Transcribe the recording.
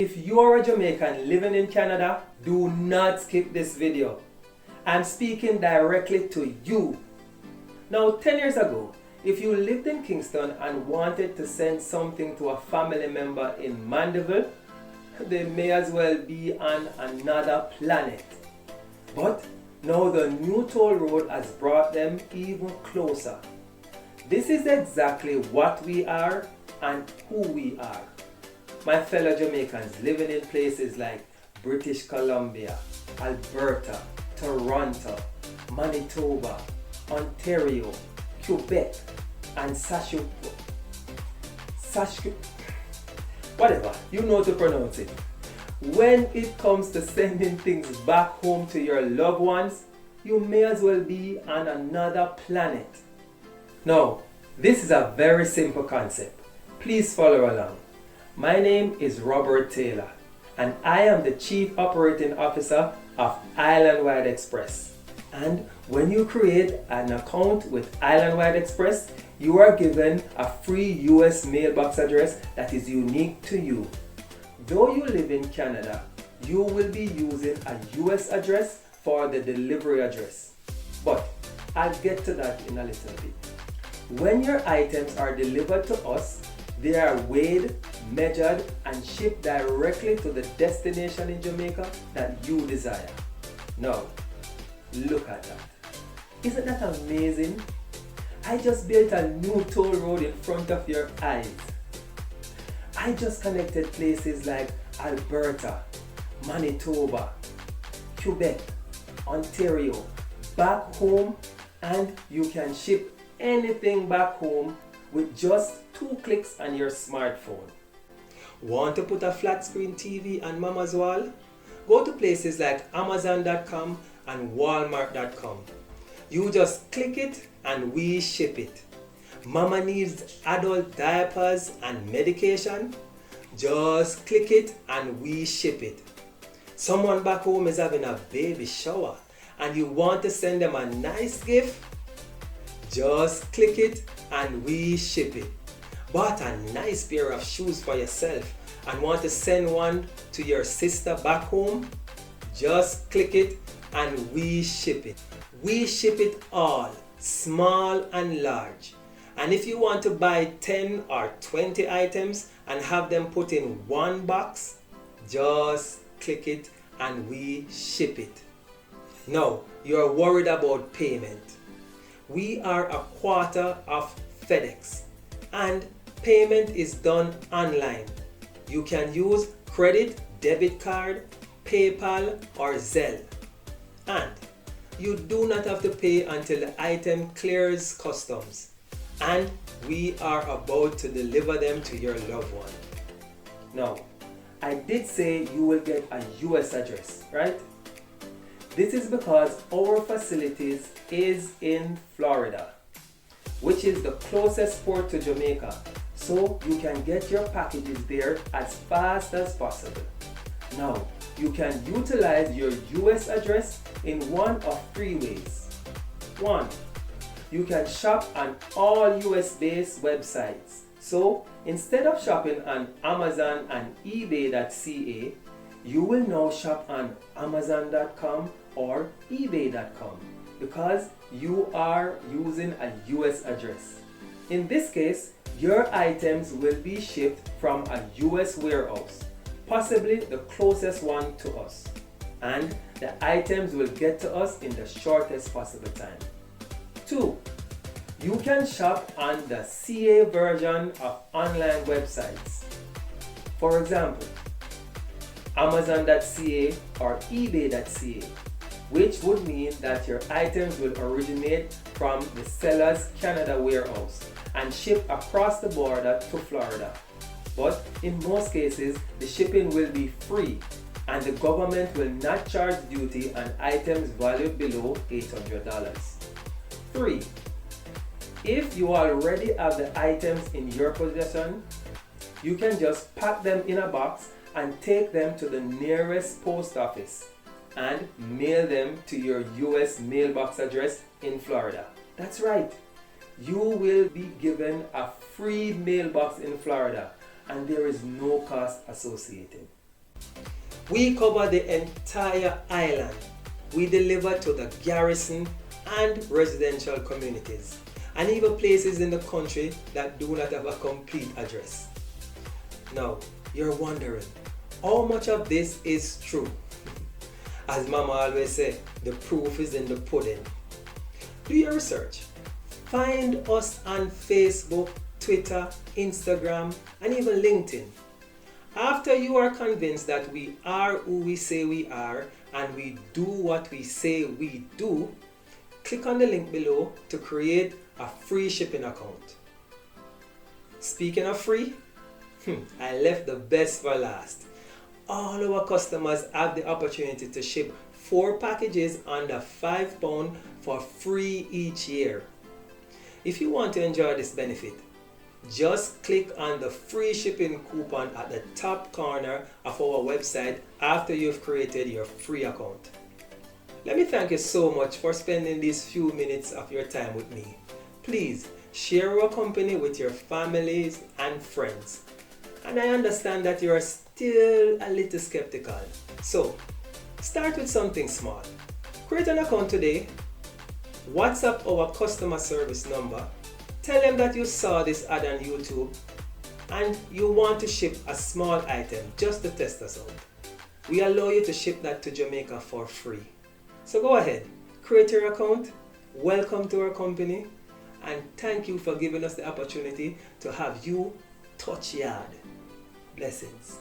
If you are a Jamaican living in Canada, do not skip this video. I'm speaking directly to you. Now, 10 years ago, if you lived in Kingston and wanted to send something to a family member in Mandeville, they may as well be on another planet. But now the new toll road has brought them even closer. This is exactly what we are and who we are. My fellow Jamaicans living in places like British Columbia, Alberta, Toronto, Manitoba, Ontario, Quebec, and whatever, you know to pronounce it. When it comes to sending things back home to your loved ones, you may as well be on another planet. Now, this is a very simple concept. Please follow along. My name is Robert Taylor, and I am the Chief Operating Officer of Islandwide Express. And when you create an account with Islandwide Express, you are given a free US mailbox address that is unique to you. Though you live in Canada, you will be using a US address for the delivery address. But I'll get to that in a little bit. When your items are delivered to us, they are weighed, measured, and shipped directly to the destination in Jamaica that you desire. Now, look at that. Isn't that amazing? I just built a new toll road in front of your eyes. I just connected places like Alberta, Manitoba, Quebec, Ontario, back home, and you can ship anything back home with just 2 clicks on your smartphone. Want to put a flat screen TV on mama's wall? Go to places like Amazon.com and Walmart.com. You just click it and we ship it. Mama needs adult diapers and medication? Just click it and we ship it. Someone back home is having a baby shower and you want to send them a nice gift? Just click it and we ship it. Bought a nice pair of shoes for yourself and want to send one to your sister back home? Just click it and we ship it. We ship it all, small and large. And if you want to buy 10 or 20 items and have them put in one box, just click it and we ship it. Now, you're worried about payment. We are a quarter of FedEx and payment is done online. You can use credit, debit card, PayPal or Zelle. And you do not have to pay until the item clears customs. And we are about to deliver them to your loved one. Now, I did say you will get a US address, right? This is because our facilities is in Florida, which is the closest port to Jamaica, so you can get your packages there as fast as possible. Now, you can utilize your US address in one of 3 ways. 1. You can shop on all US-based websites. So, instead of shopping on Amazon and eBay.ca, you will now shop on Amazon.com or eBay.com because you are using a US address. In this case, your items will be shipped from a US warehouse, possibly the closest one to us, and the items will get to us in the shortest possible time. 2. You can shop on the CA version of online websites. For example, Amazon.ca or eBay.ca, which would mean that your items will originate from the seller's Canada warehouse and ship across the border to Florida. But in most cases, the shipping will be free and the government will not charge duty on items valued below $800. 3. If you already have the items in your possession, you can just pack them in a box and take them to the nearest post office and mail them to your US mailbox address in Florida. That's right. You will be given a free mailbox in Florida and there is no cost associated. We cover the entire island. We deliver to the garrison and residential communities, and even places in the country that do not have a complete address. Now, you're wondering, how much of this is true? As Mama always say, the proof is in the pudding. Do your research. Find us on Facebook, Twitter, Instagram, and even LinkedIn. After you are convinced that we are who we say we are and we do what we say we do, click on the link below to create a free shipping account. Speaking of free, I left the best for last. All our customers have the opportunity to ship 4 packages under £5 for free each year. If you want to enjoy this benefit, just click on the free shipping coupon at the top corner of our website after you've created your free account. Let me thank you so much for spending these few minutes of your time with me. Please share our company with your families and friends. And I understand that you are still a little skeptical. So, start with something small. Create an account today. WhatsApp our customer service number. Tell them that you saw this ad on YouTube and you want to ship a small item just to test us out. We allow you to ship that to Jamaica for free. So go ahead, create your account, welcome to our company, and thank you for giving us the opportunity to have you touch yard. Blessings.